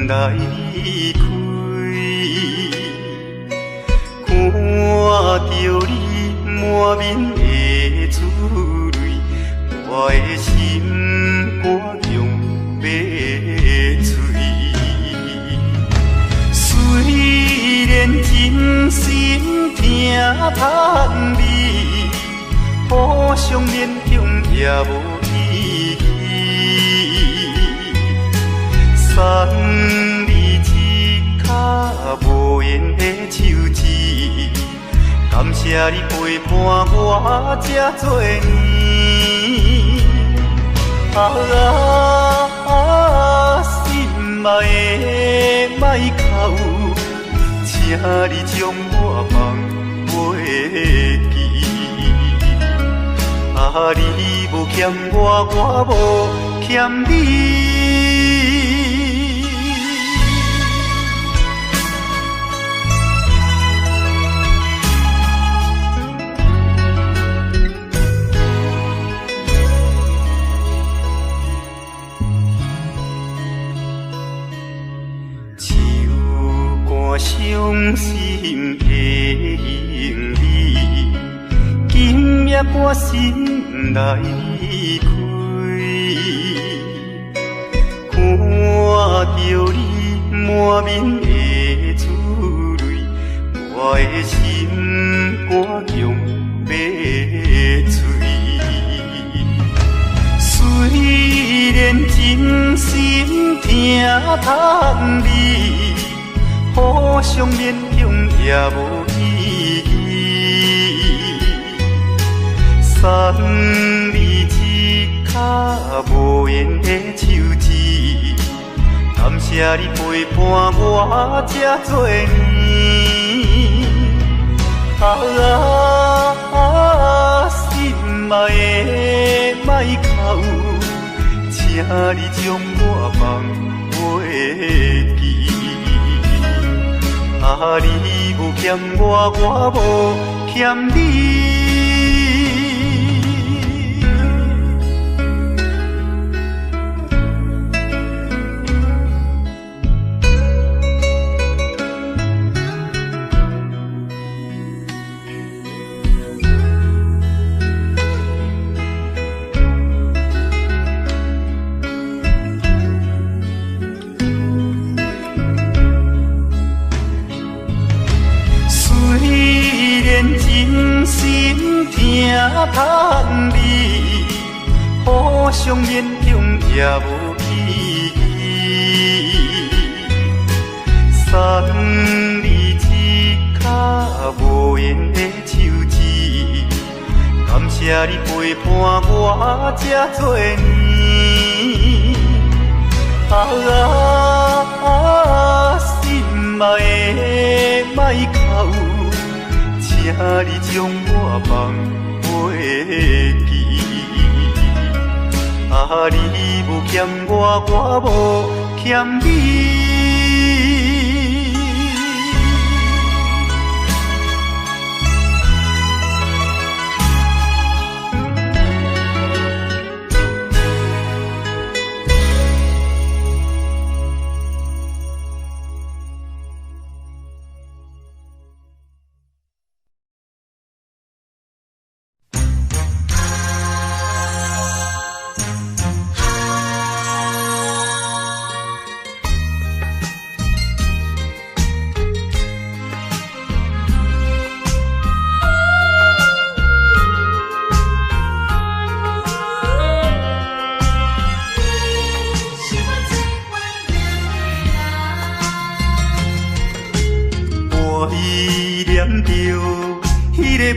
来离开，看着你满面的珠泪，我的心肝强要碎。虽然真心疼叹你，互相勉强也无意义。送你一卡无言的手指，感谢你陪伴我这多年。心爱的莫哭，请你将我放袂记。你无欠我，我无欠你。伤心的行李，今夜我心来离开，看着你满面的珠泪，我的心肝强要碎。虽然真心疼叹你，互相勉强也无意义。送你一卡无言的手指，感谢你陪伴我这多年。心爱的莫哭，请你将我放袂记。你无欠我，我无欠你。真心疼叹你，互相勉强也无意义。送你一卡无言的手指，感谢你陪伴我这多年。心爱的莫哭，请你将我放袂记。你无欠我，我无欠你。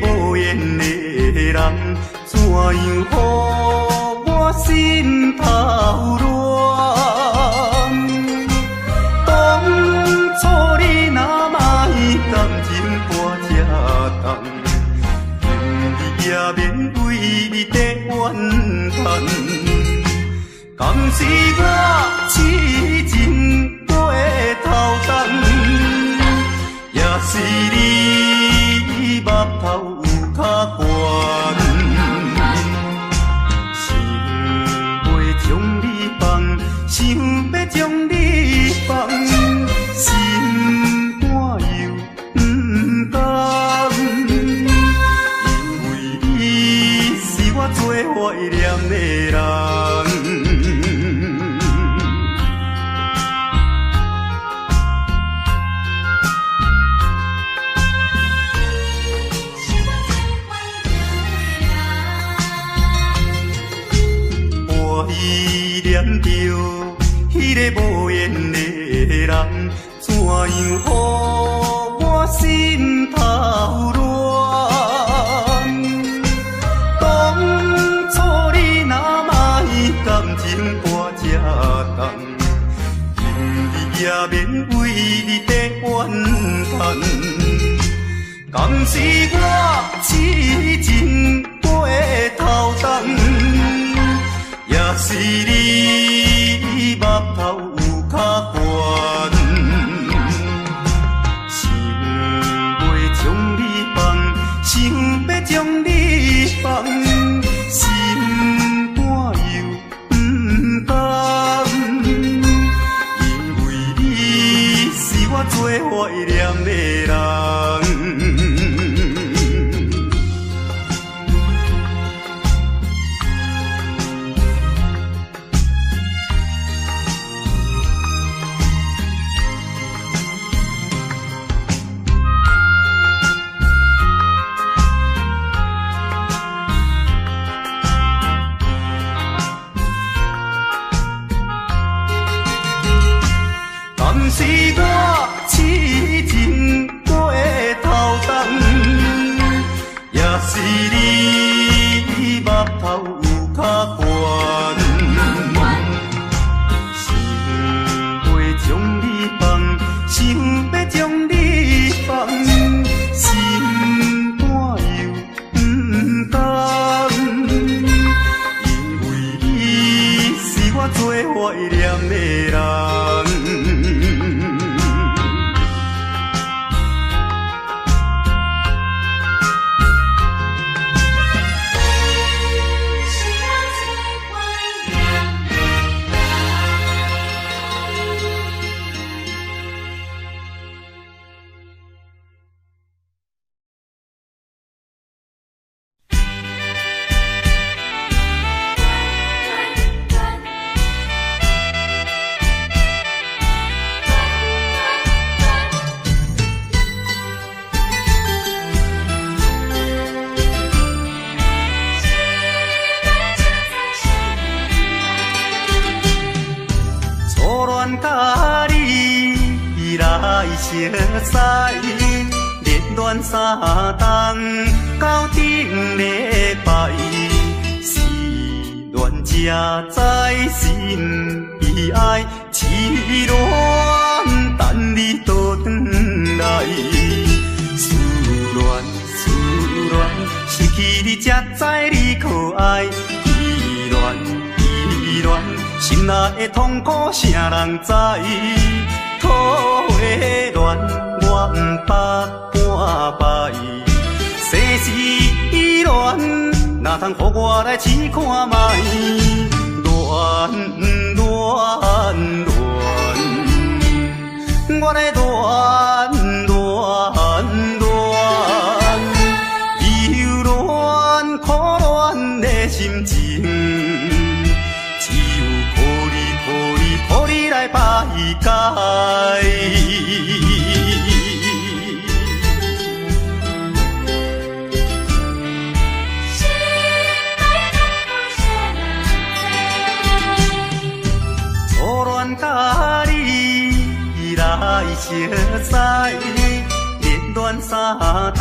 无缘的人，怎样予我心头乱？当初你若莫感情破这重，今日也免为你在怨叹。敢是我痴情过头重，也是你目头有较悬，想要将你放，想要将你放。样予我心头乱？当初你若卖感情半只重，今日也免为你在怨叹。敢是我痴情过头重，也是你目头有较悬，想要将你放，想要将你放，心肝又不甘，因为你是我最怀念的人。是我痴情过头重，也是你目头有较悬，想要将你放，想要将你放，心肝又不甘，因为你是我最怀念的人。甲你来熟悉，热恋3冬到顶礼拜，思恋才知心悲哀，痴恋等你倒转来，思恋失去你才知你可爱，依恋。心内的痛苦，啥人知？土的恋，我不捌半摆。世事恋，哪通予我来试看卖？恋，我来恋，忧恋苦恋的心情。予你来排解，初恋甲你来熟悉，热恋3冬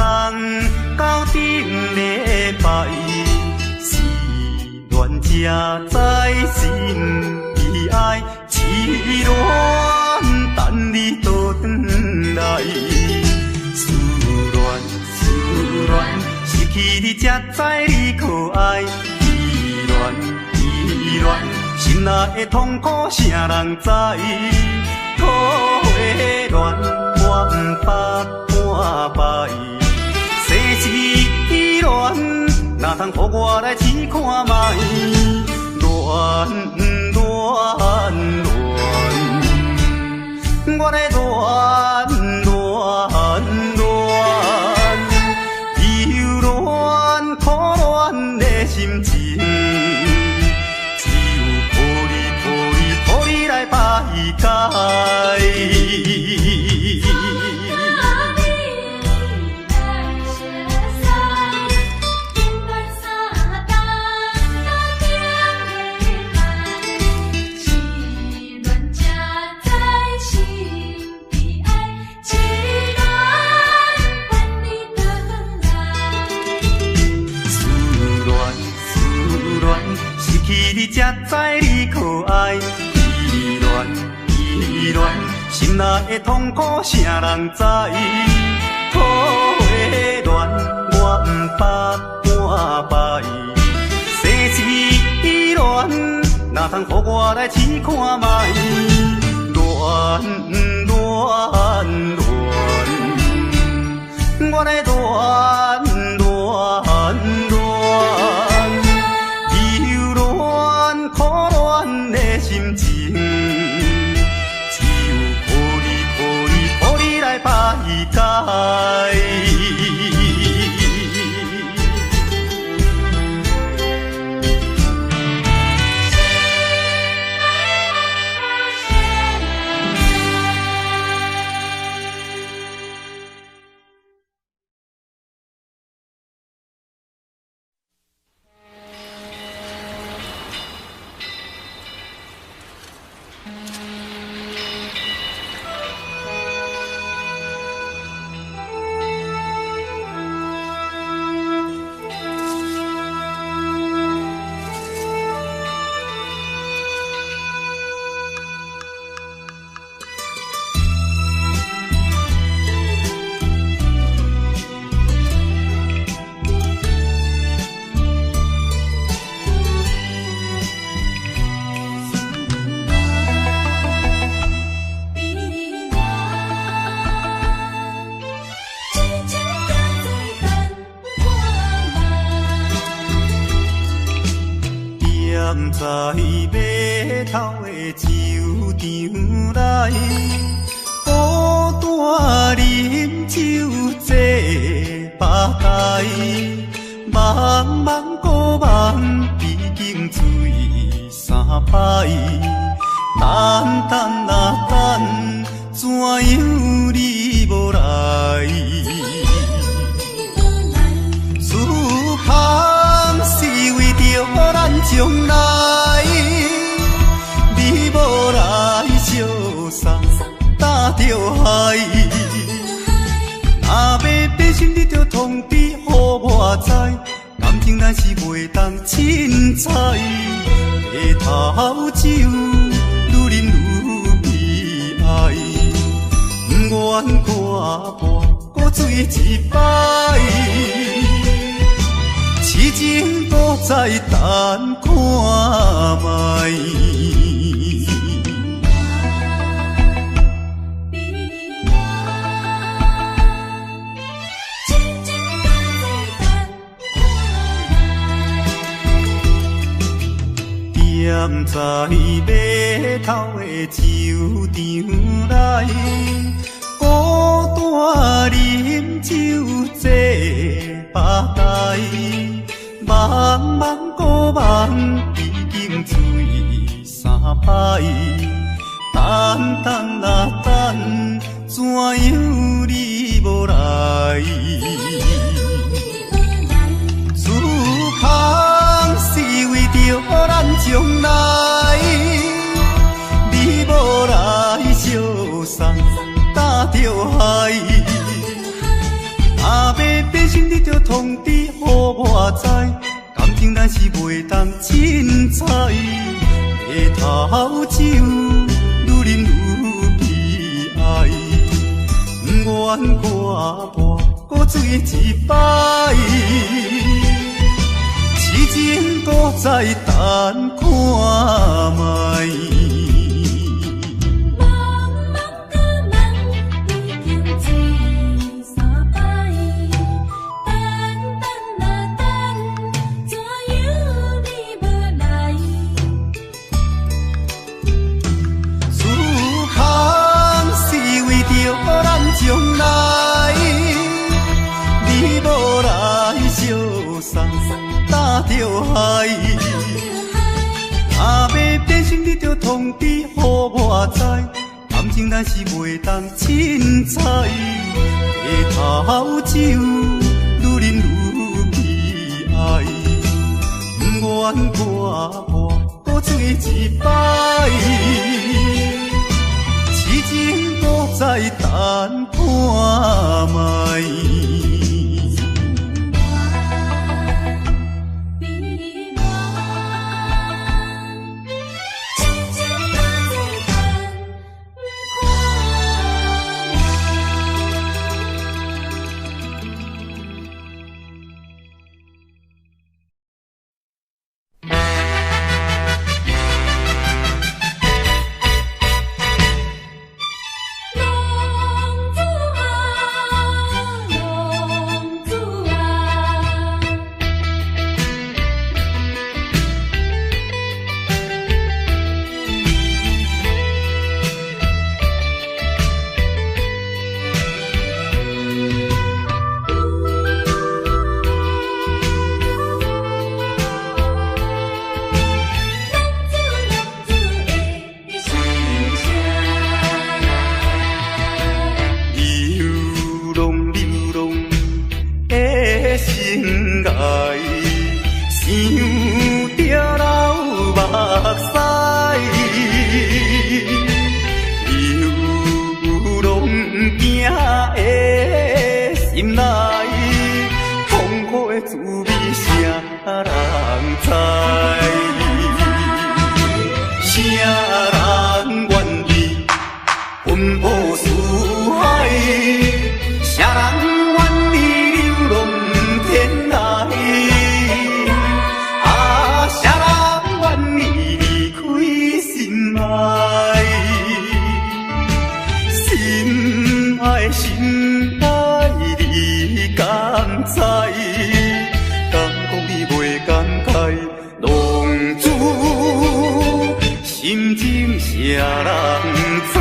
到顶礼拜，思恋才知心悲哀。痴恋等你倒转来，思恋失去你才知你可爱，依恋心内的痛苦，啥人知？土的恋，我不捌半摆。世事恋，哪通予我来试看卖？恋。我来恋，忧恋苦恋的心情，只有予你来排解。心心内的痛苦谁人知？苦的恋我不捌半摆，生死恋哪通予我来试看卖？恋恋恋，我来恋恋恋，忧恋苦恋的心情，只有予你来排解。在码头的酒场内，孤单饮酒坐吧台，茫茫孤梦已经醉三摆，等等啊等，怎样你无来？思盼是为着咱将来，你无来相送，担着害。若要变心，你着通知予我知，感情咱是袂当凊彩。下头酒愈饮愈悲哀，不愿看破搁醉一摆。痴情搁再等看卖。踮在码头的酒场内，孤单饮酒坐吧台，茫茫孤梦已经醉三摆，等等啊等，怎样你无来？思空是为着咱将来，你无来相送，担着害。若要变心，你着通知予我知，感情咱是袂当凊彩。下头酒愈饮愈悲哀，不愿看破搁醉一摆。痴情搁再等看卖。将来，你无来相送，担着害。若要变心，你着通知予我知，感情咱是袂当凊彩。下头酒愈饮愈悲哀，不愿看破搁醉一摆。痴情搁再等看卖。在人知。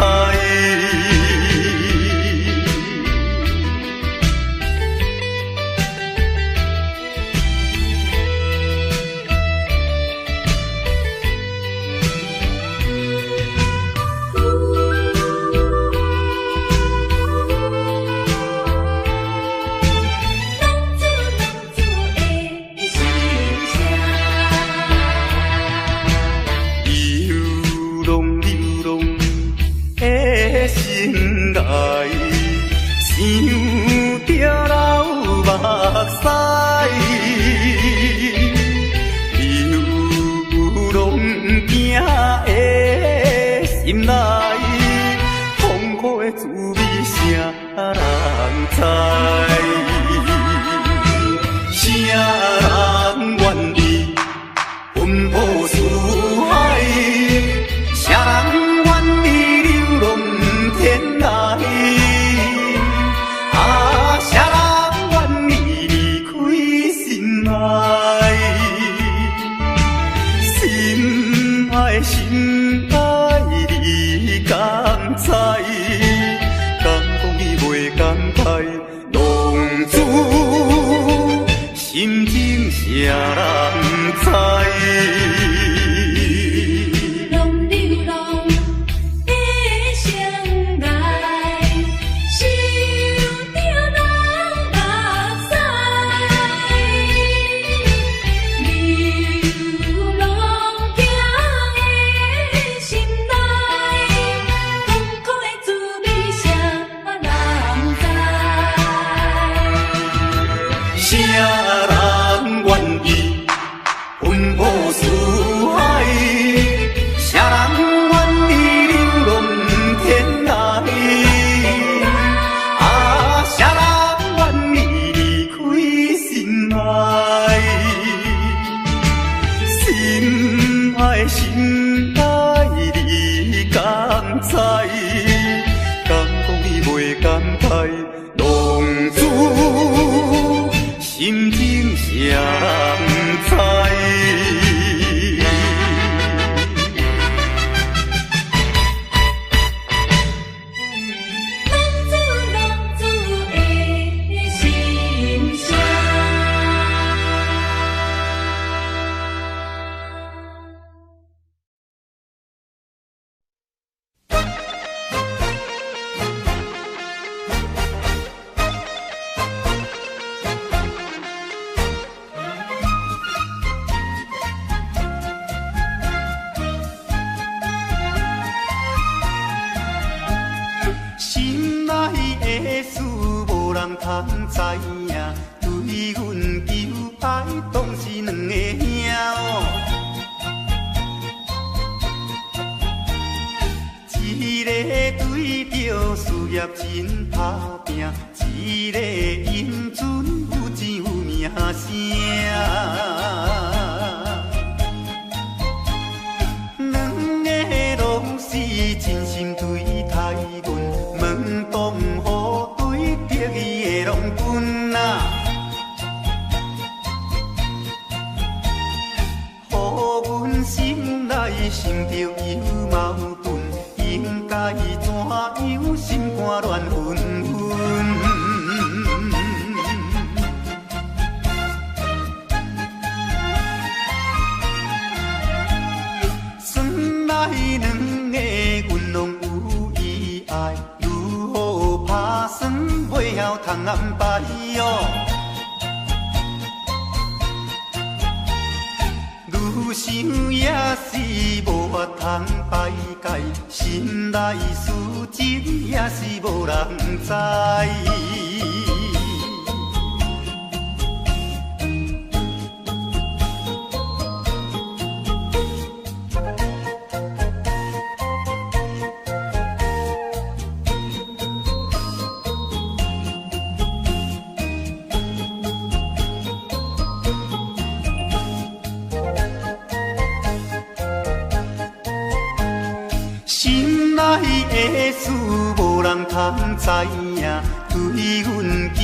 的事无人通知影，对阮求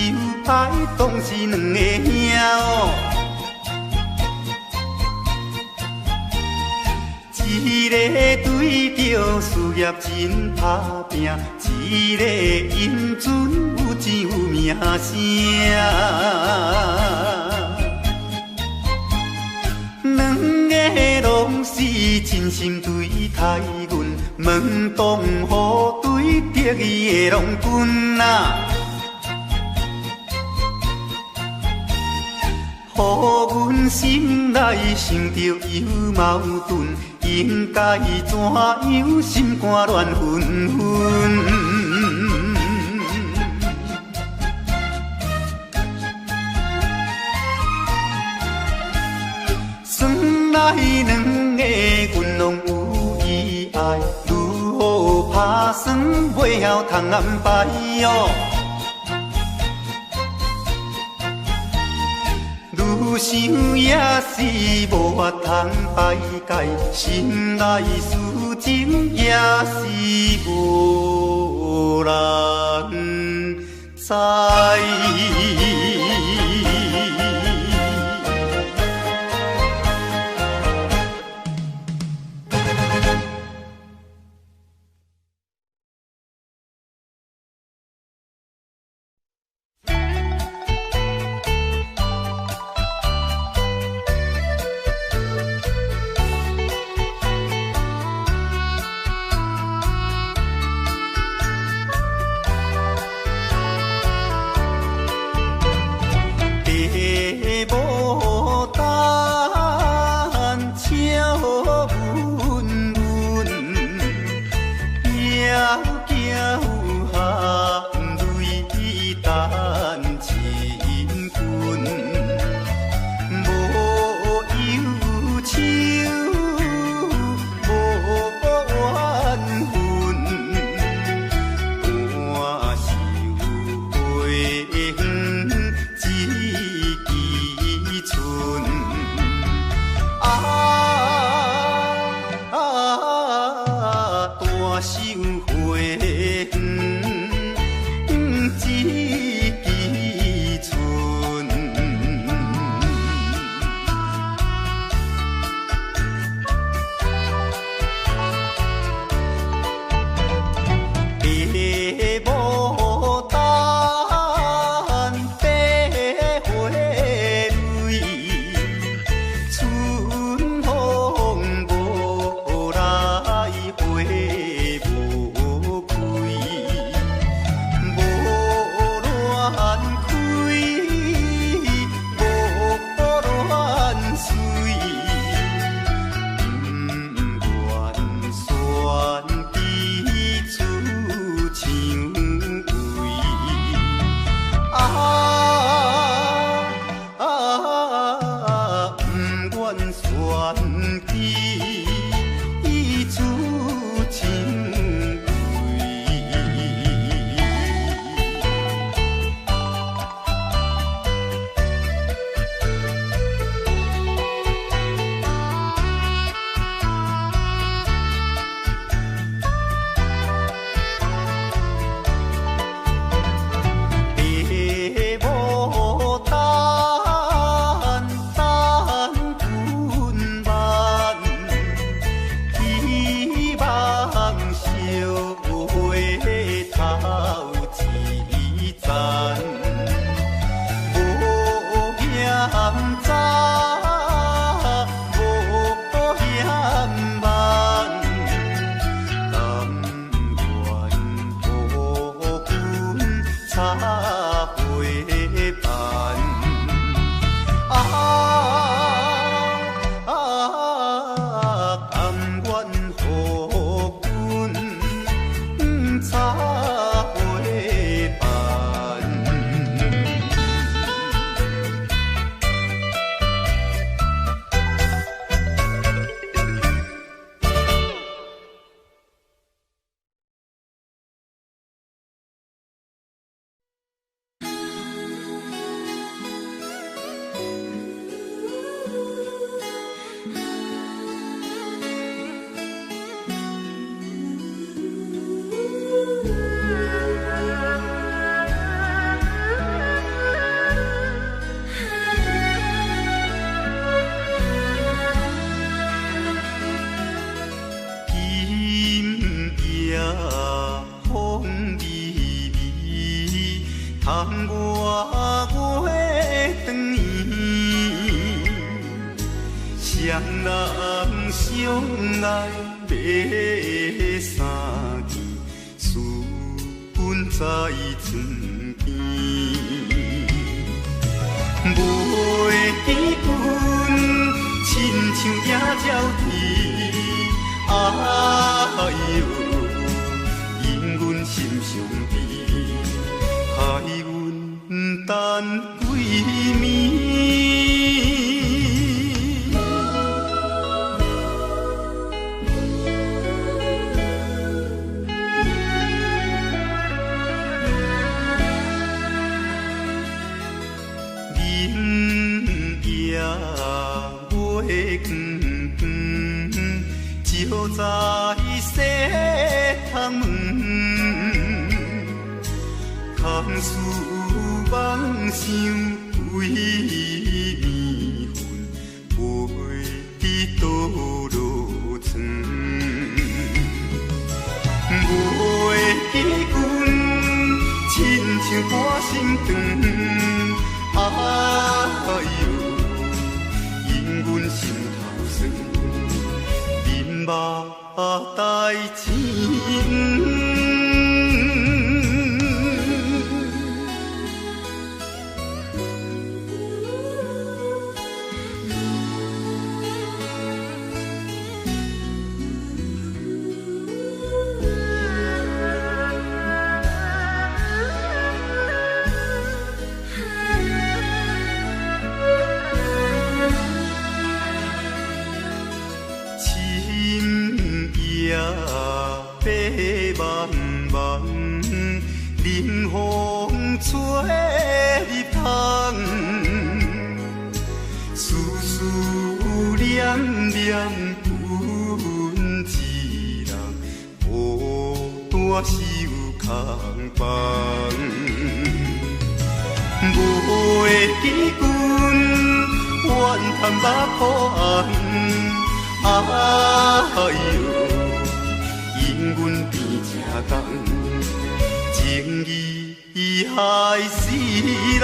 爱当是两个兄哦。一个对着事业真打拼，一个英俊有钱有名声。两个拢是真心对待阮，门当户对得意的郎君啊。乎阮心内想着有矛盾，应该怎样心肝乱纷纷？算来两个阮拢有意爱，如何打算袂晓通安排哟？愈想也是无法通排解，心内事情也是无人知。窗外月长圆，双人相爱要三更，思阮在床边。袂记阮亲像野鸟啼，哎哟，因阮心伤悲，害阮等几暝。就在西窗门，空思梦想归暝昏，飞伫倒落床。袂记阮亲像歌声长，哎哟，因阮心头酸。目代情。林风吹入窗，思思念念阮一人，孤单守空房。袂记阮怨叹目苦红，哎哟，因阮变正重。情义害死人。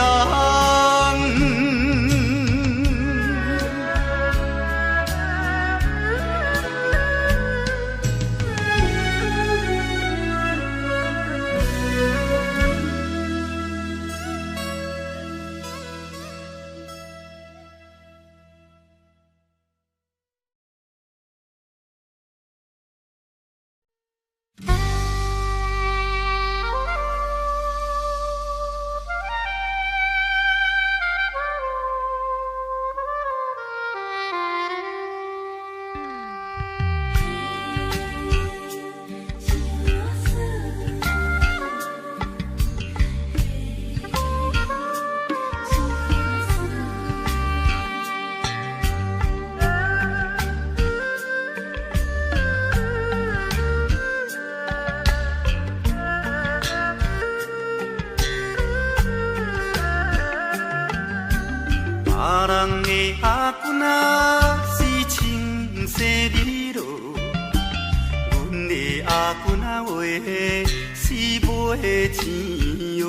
阿君啊，是青色日落，阮的阿君啊话是买钱哟。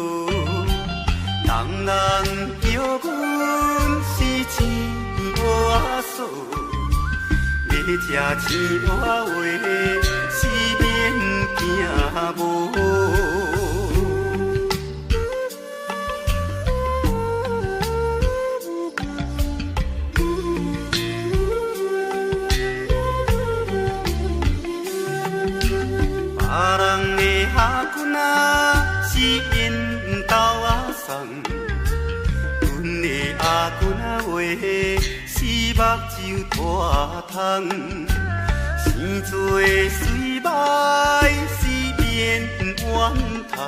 人人叫阮是钱我嫂，要吃钱我话是免惊无。是因兜阿送，阮的阿君啊话是目睭大窗，生做水歹是免怨叹，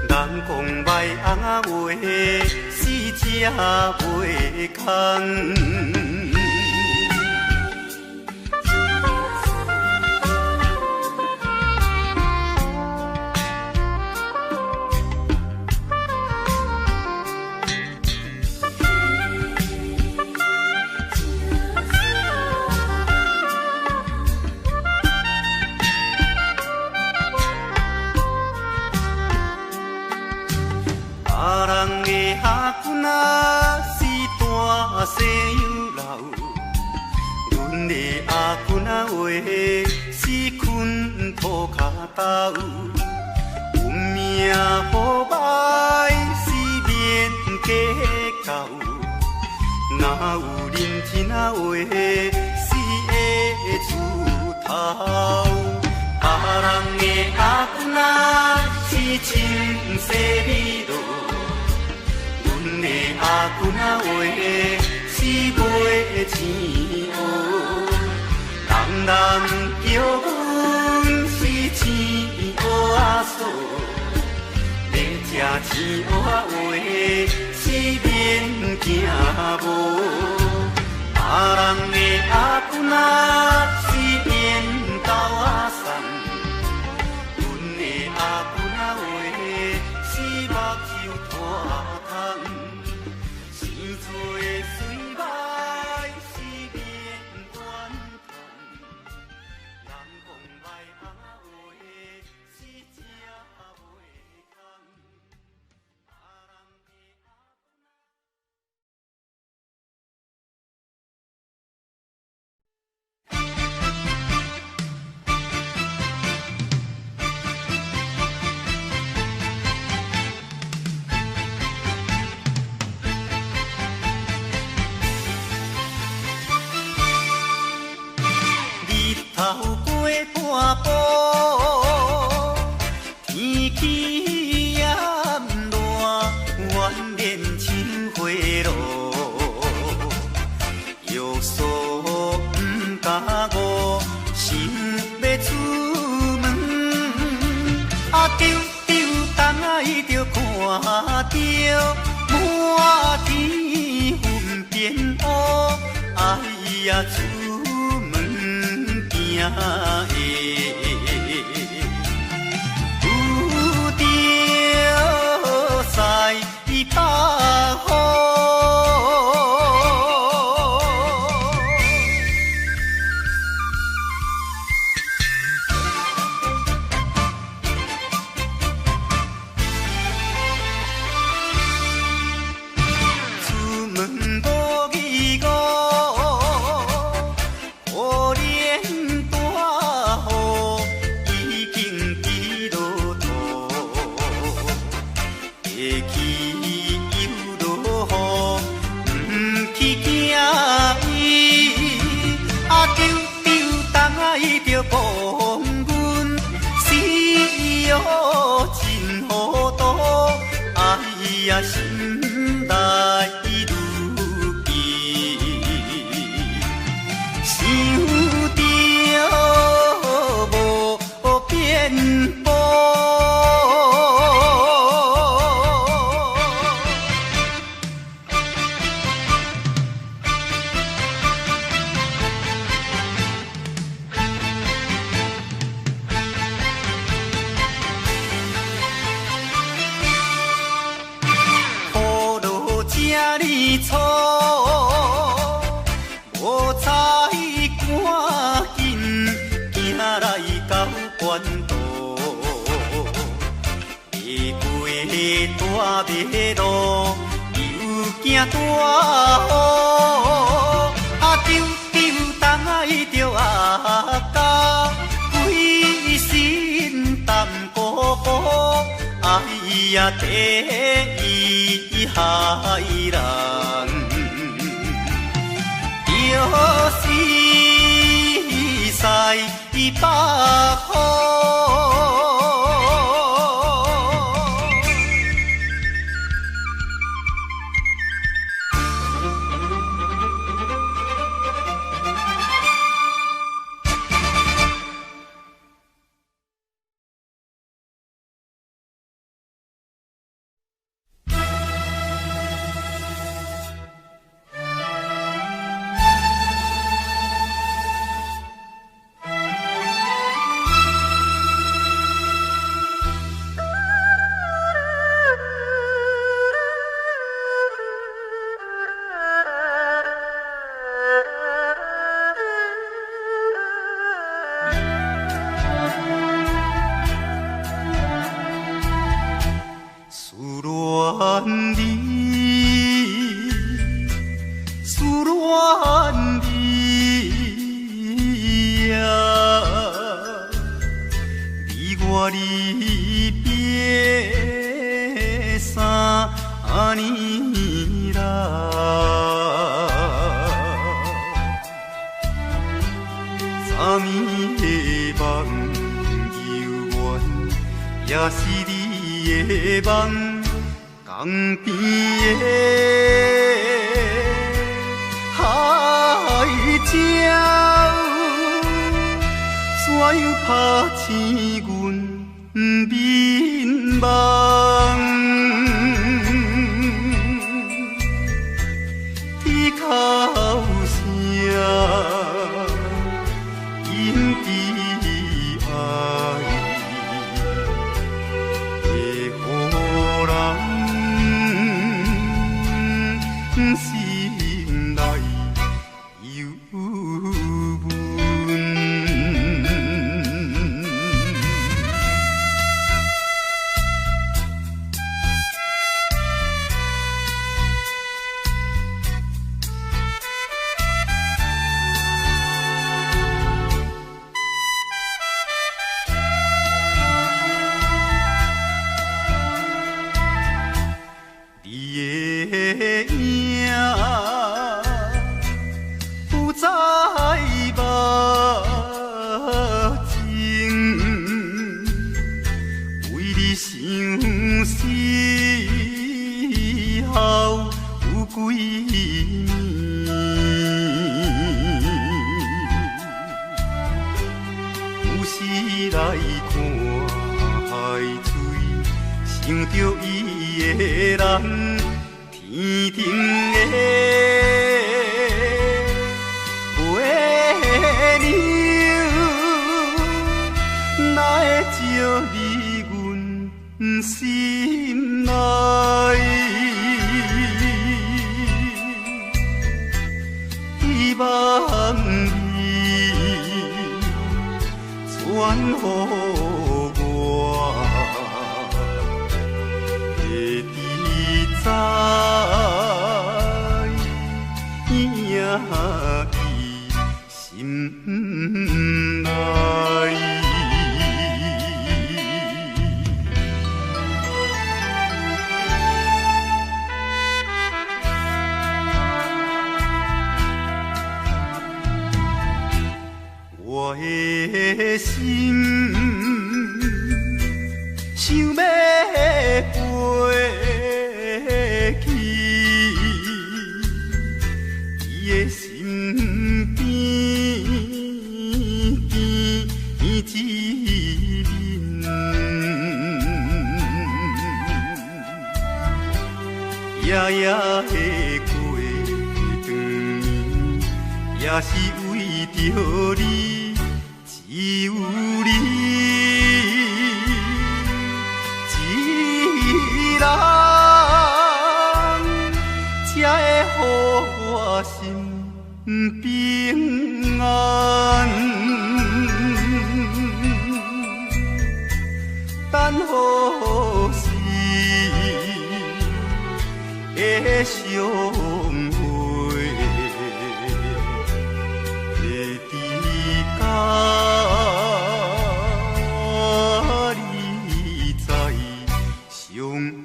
人讲歹翁啊话是吃袂空。别人的阿君啊是大西洋流，阮的阿君啊话是困土脚豆，有命好歹是免计较，哪有认真啊话是会出头。别人的阿君啊是青色美路，阮的阿君啊话是卖钱乌，人人叫阮是钱乌仔嫂，要吃钱乌仔话是免惊无。别人的阿君啊是缘投仔送，阮的阿君啊话是目睭拖空，生做的水歹是免怨叹，人讲来阿话是正袂空。日头过半晡，天气炎热，怨念像花露，药素不敢误，想要出门，丢东来就看到满天云变乌，哎呀出门行的，有着西北风。出门无义务，可怜大雨已经滴落土，会去又落雨，不去惊伊，丢东来就讲阮死哦真糊涂，哎呀心内如意，想着无变步。雨落这哩粗，无彩赶紧行来到关渡，未过大马路，又惊大雨，丢东来着阿家，规身淡薄薄，哎呀第一害人，又是西北风。3年啦。昨暝的梦游园，也是你的梦。江边的海鸟，怎样拍醒阮眠梦？天哭声。心内忧闷，你的影不再目前，为你相思后有几年，有时来看海水，想着伊的人。天顶的月亮，哪会照入阮心内？希望你传予我，会知在。心内，我的心想要飞去，伊的身边。夜夜的过长年，也是为着你，只有你一人，才会予我心平安。等何时的相会，会知甲你再相会。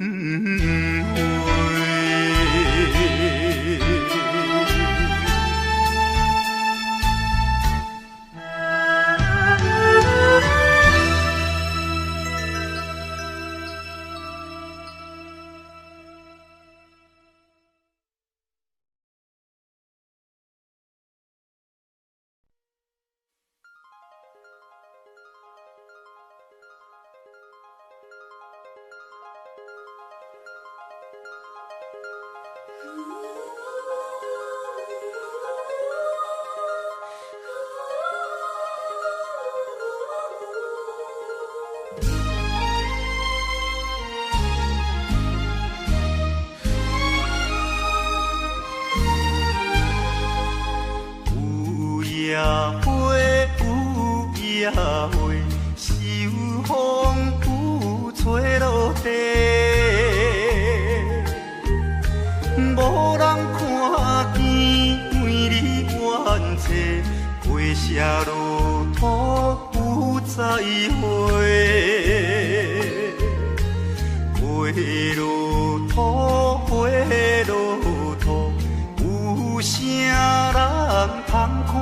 夜花有夜花，秋风有吹落地，无人看见为你怨嗟，花谢落土有再会，花落。土花落土，有啥人通看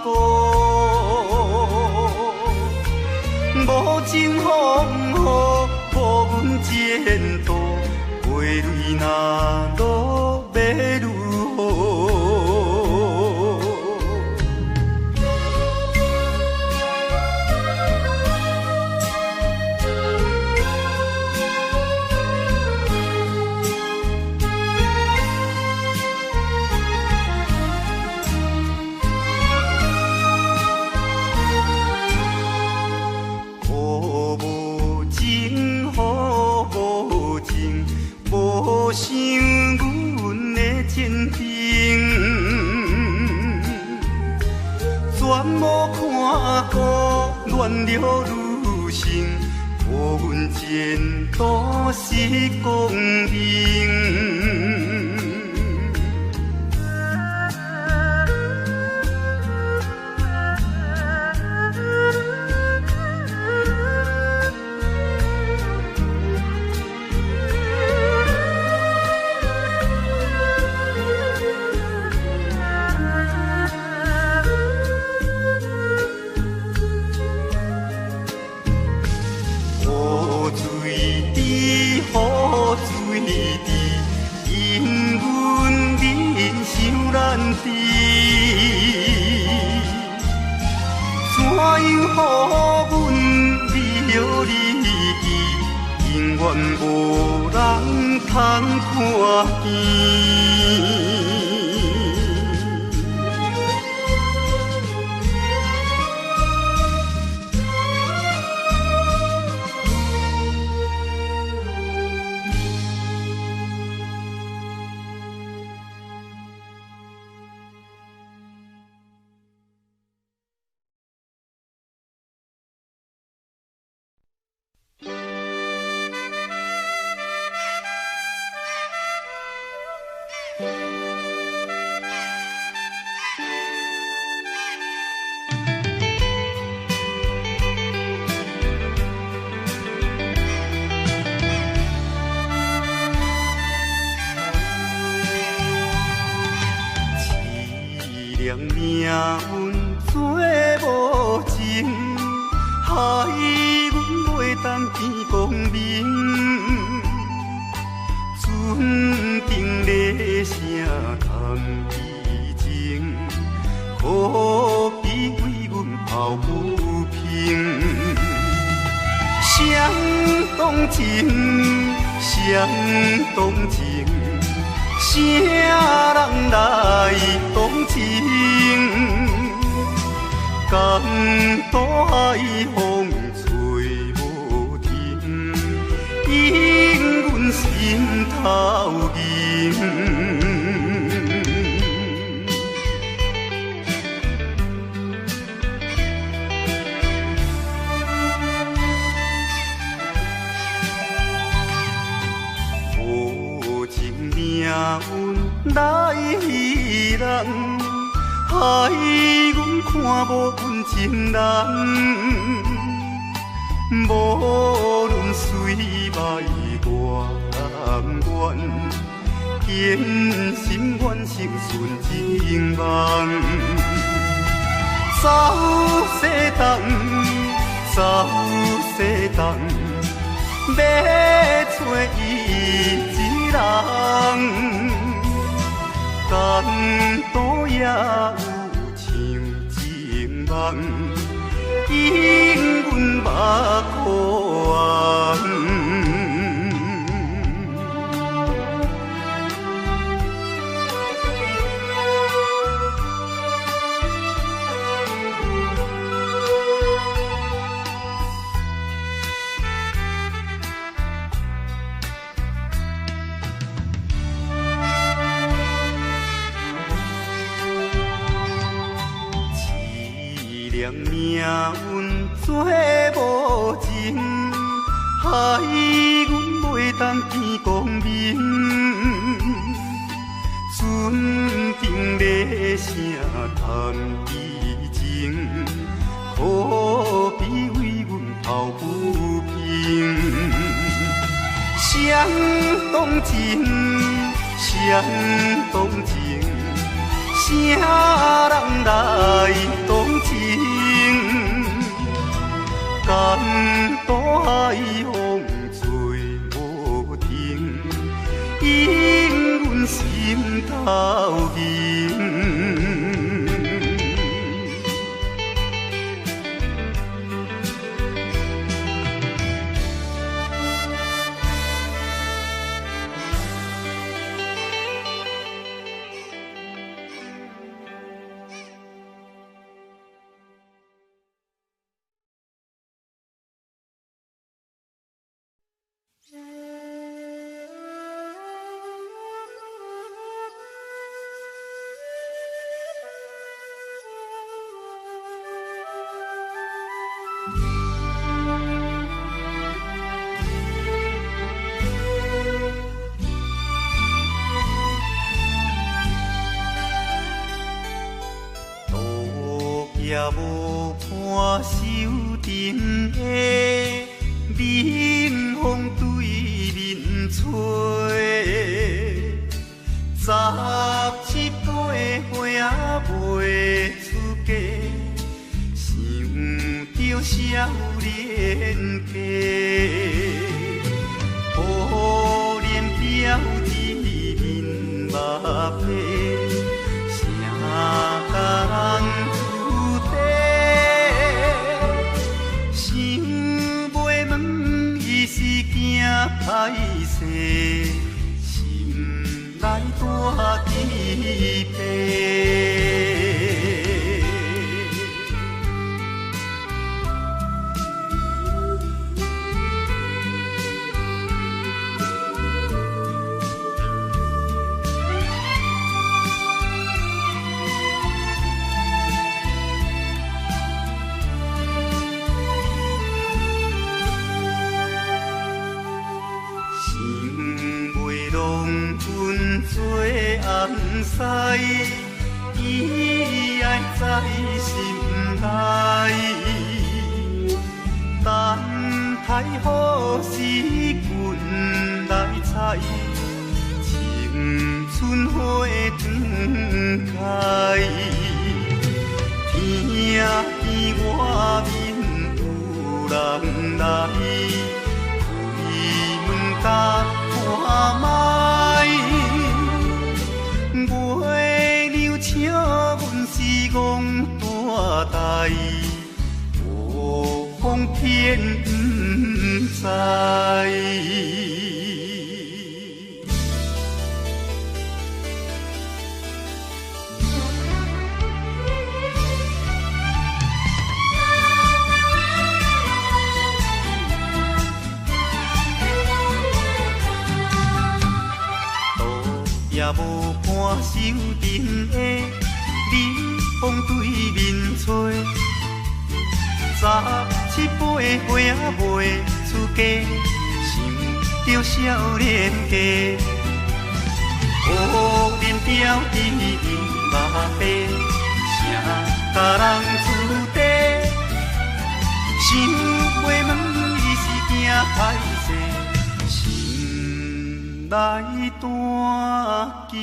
顾？无情风雨，无阮前途，花蕊若落要如何？想阮的前程，全无看顾，乱了女性，互阮前途是光明。予阮美好日记，永远无人通看见。命运做无情，害阮袂当见光明。船顶咧声空悲情，可比为阮抱不平。相同情，相同情。啥人来同情？江大海风吹无停，引阮心头凝。无情命运来戏人，害阮看无阮情人。无论水歹外远，坚心愿成顺情梦。走西东，走西东，要找伊一人。江岛也有像情梦，引阮目眶。命运做无情，害阮袂当见光明。船顶咧声谈悲情，可比为阮抱不平。相相同情，相同情，啥人来同情？江大海风吹无停，引阮心头凝。也无伴手阵的冷风对面吹，17岁花袂出嫁，想着少年家，可怜表姊面目皮，啥甲人？歹势，心内大疑白。做红丝，伊爱在心内，等待好时棍来采，青春花长开。听见外面有人来，开门甲看卖。月娘笑阮是戆大代，无讲骗不知。也无伴手阵的冷风对面吹，17岁花袂出嫁，想着少年家，可怜表弟面目白，啥甲人出地，想袂问伊是惊歹势。来断记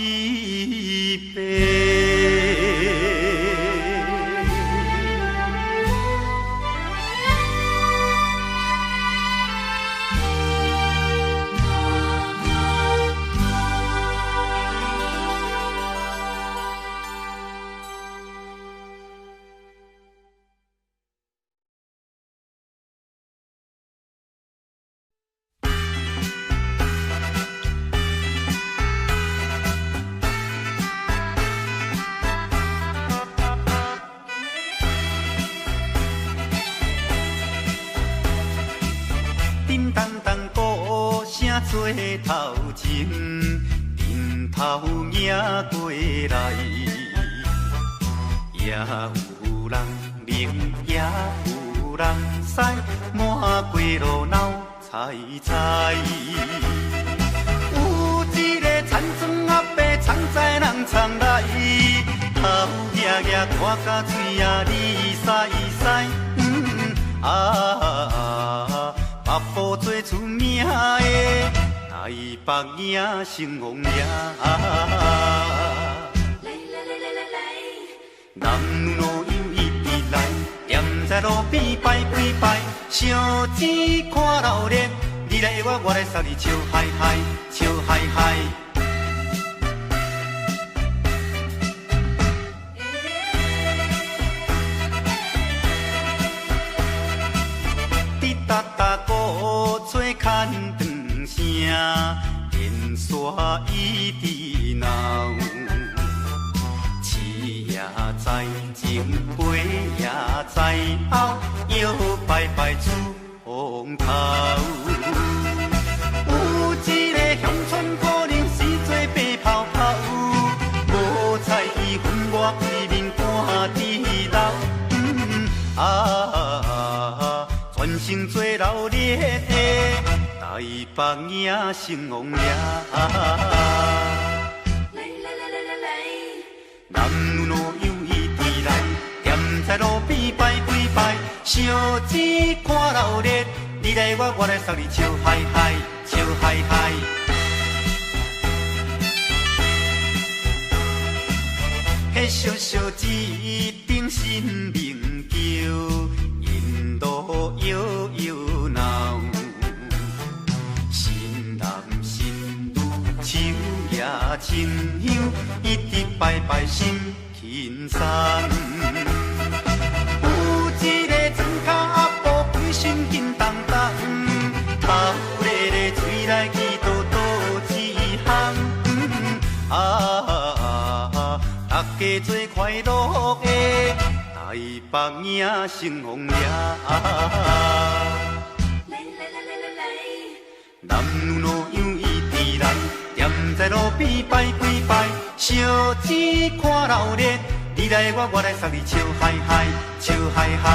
白。做头前，顶头迎过来，也有人明，也有人驶，满过路闹猜猜。有一个田庄阿伯藏在人藏来，头额额看甲嘴啊哩塞塞，目步做出名的。台北也成王爷。男女老幼一直来，踮在路边排几排，烧钱看热闹，你来我，我来送你笑嗨嗨，笑嗨嗨。滴答答鼓吹牵长声，电线一直闹。在前背也在后，摇摆摆出风头。有一个乡村可能是做白泡泡，无彩伊分我规面赶伫楼。全身做热烈的台北也成王爷。男女老幼一直来，踮在路边排几排，烧钱看热闹，你来我，我来送你笑嗨嗨，笑嗨嗨。迄小小一顶新名桥，引路摇摇闹，新男新女手也亲香，一直摆摆心轻松。有一个庄脚阿婆规身紧动动，头咧咧嘴来去倒倒一项。大家做快乐的台北也成王爷。男女老幼一直来，踮在路边排几排，烧钱看热闹，你来我，我来送你笑嗨嗨，笑嗨嗨。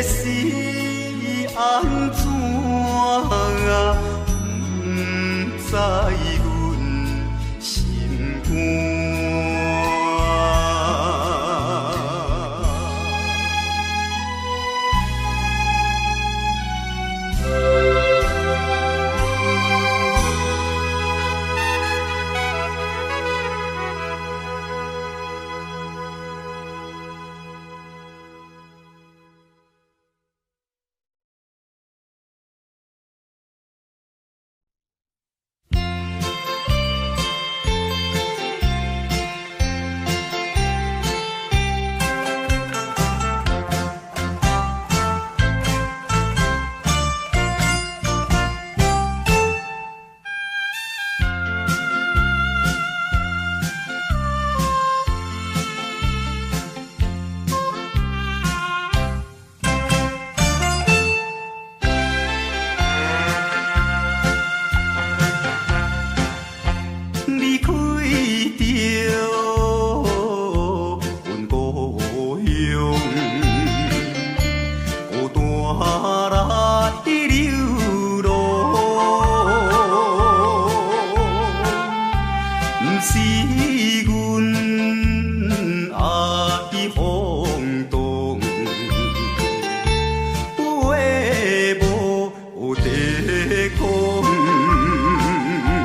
是安怎啊？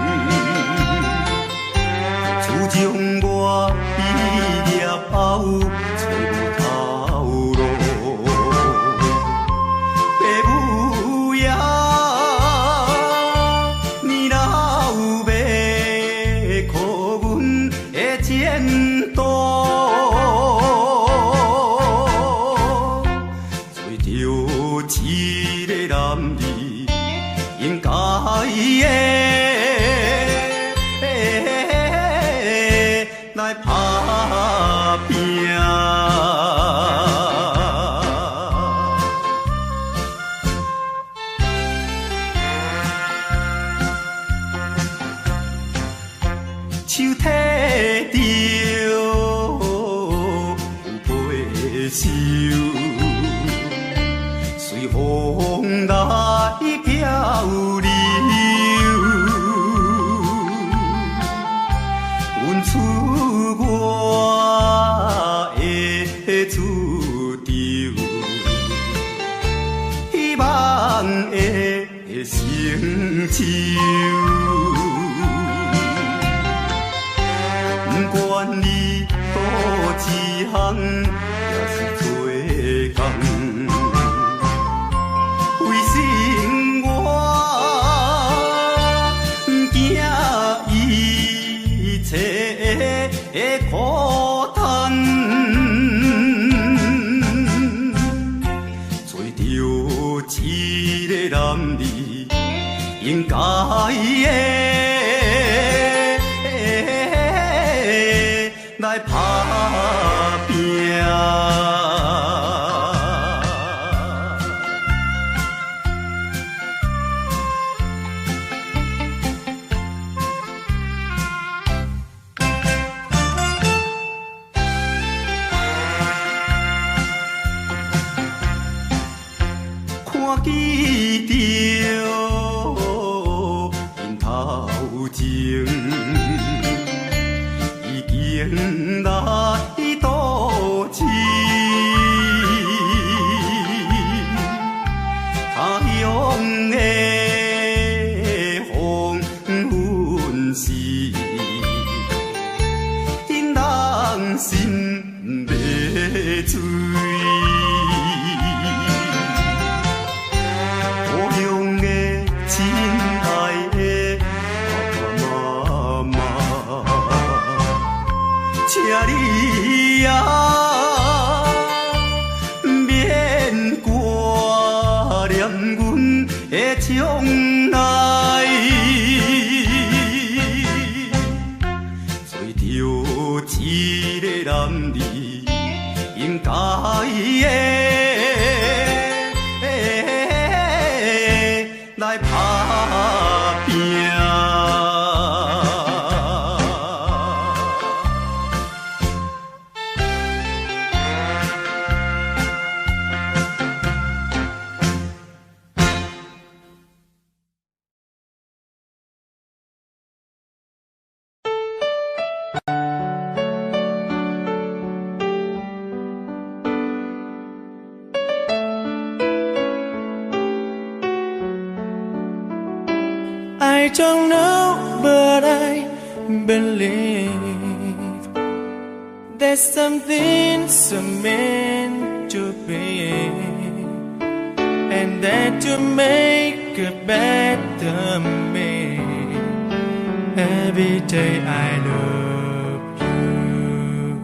不知阮心肝。I don't know, but I believe there's something so meant to be, and that to make a better me. Every day I love you.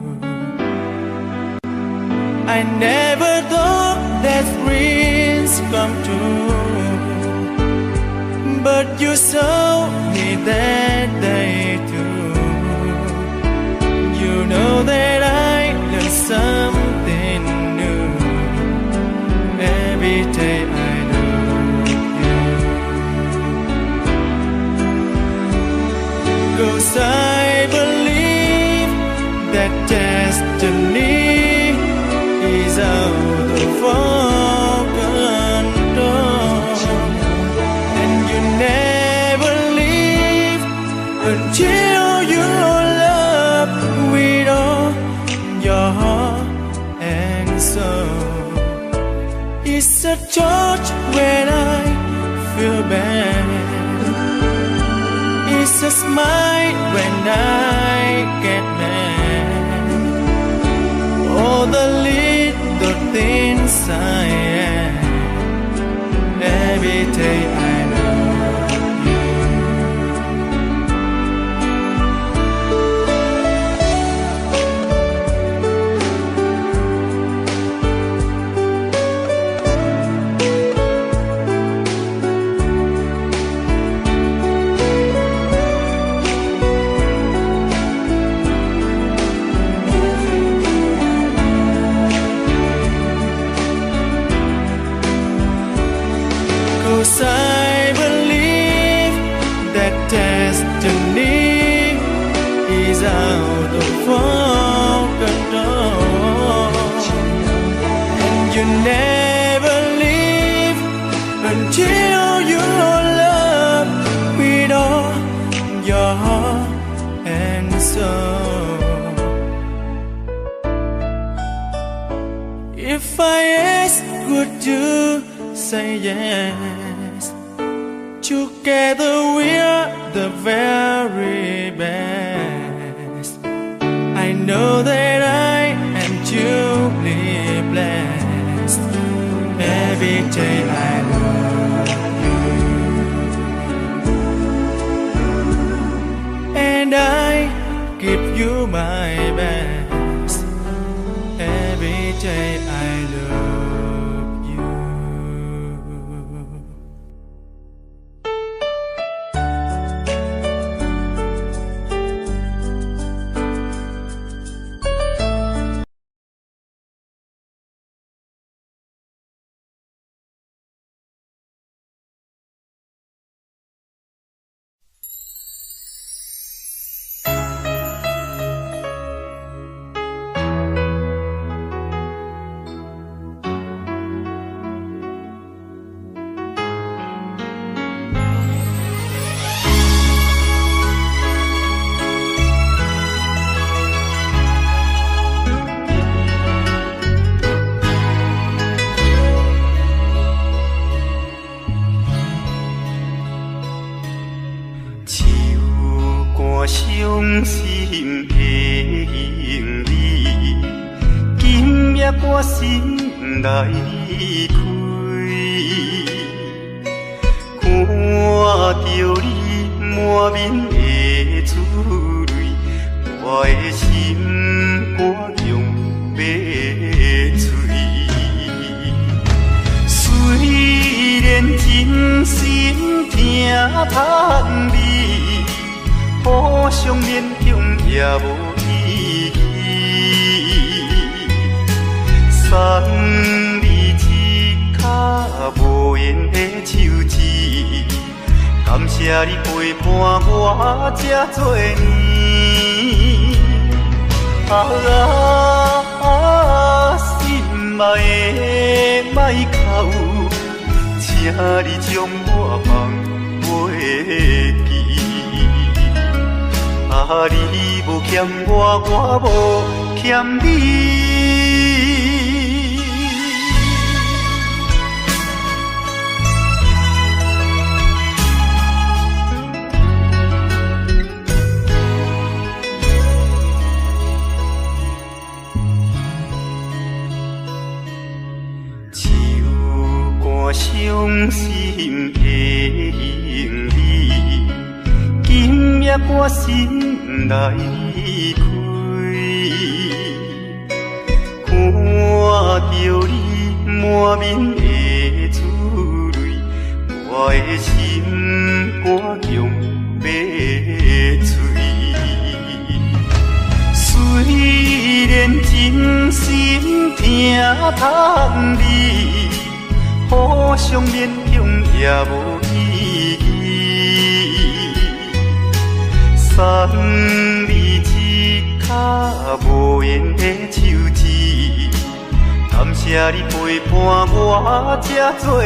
I never thought that dreams come true, but you showed me that day too. You know that I learned something new. Every day I love you. 'Cause I believe that destiny is out of our control, and you never leave until you love with all your heart and soul. It's a touch when I feel bad, it's a smile when I get mad. All the little things I am. Every day I love you. I believe that destiny is out of our control, and you never leave until you love with all your heart and soul. If I ask, would you say yes? Together we're the very best. I know that I am truly blessed. Every day I love you, and I give you my best. Every day I love you.伤心的行李，今夜我心来开，看着你满面的珠泪，我的心肝用要碎。虽然真心疼盼你。互相勉强也无意义，送你一脚无缘的手指，感谢你陪伴我这多年。心爱的莫哭，请你将我放袂记。你无欠我，我无欠你。伤心的行李，今夜我心内开，看着你满面的珠泪，我的心肝强要碎。虽然真心疼痛你，互相勉强也无意义。送你一卡无缘的手指，感谢你陪伴我这多年。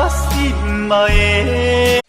心爱的。